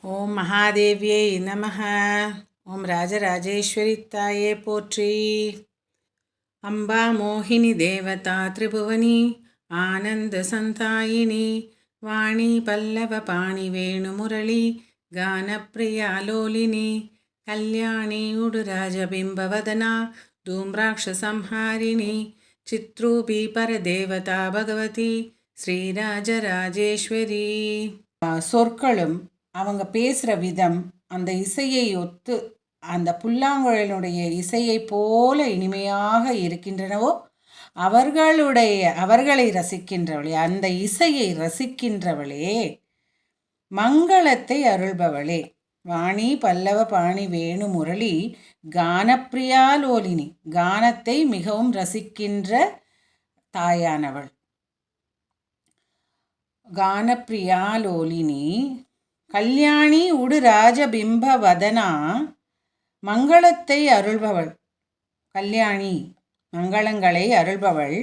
ஓம் மகாதேவியை நமஹ. ஓம் ராஜராஜேஸ்வரித்தாயே போற்றி. அம்பா மோகினி தேவதா திரிபுவனி ஆனந்த சந்தாயினி வாணி பல்லவ பாணி வேணுமுரளி கானப்பிரியாலோலினி கல்யாணி உடுராஜபிம்பவதனா தூம்ராட்சசம்ஹாரிணி சித்ரூபி பரதேவதா பகவதி ஸ்ரீராஜராஜேஸ்வரி. சொற்களும் அவங்க பேசுகிற விதம் அந்த இசையை ஒத்து அந்த புல்லாங்குழலினுடைய இசையை போல இனிமையாக இருக்கின்றனவோ அவர்களை ரசிக்கின்றவளே, அந்த இசையை ரசிக்கின்றவளே, மங்களத்தை அருள்பவளே, வாணி பல்லவ பாணி வேணு முரளி கானப்பிரியாலோலினி, கானத்தை மிகவும் ரசிக்கின்ற தாயானவள். கானப்பிரியாலோலினி கல்யாணி உடு ராஜபிம்ப வதனா, மங்களத்தை அருள்பவள். கல்யாணி மங்களங்களை அருள்பவள்.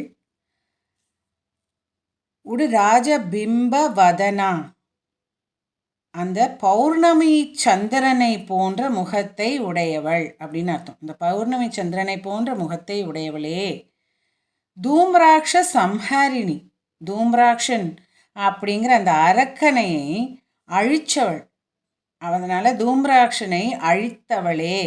உடு ராஜபிம்ப வதனா, அந்த பௌர்ணமி சந்திரனை போன்ற முகத்தை உடையவள் அப்படின்னு அர்த்தம். இந்த பௌர்ணமி சந்திரனை போன்ற முகத்தை உடையவளே. தூம்ராட்ச சம்ஹாரிணி, தூம்ராட்சன் அப்படிங்கிற அந்த அரக்கனையை அழிச்சவள். அதனால் தூம்ராட்சனை அழித்தவளே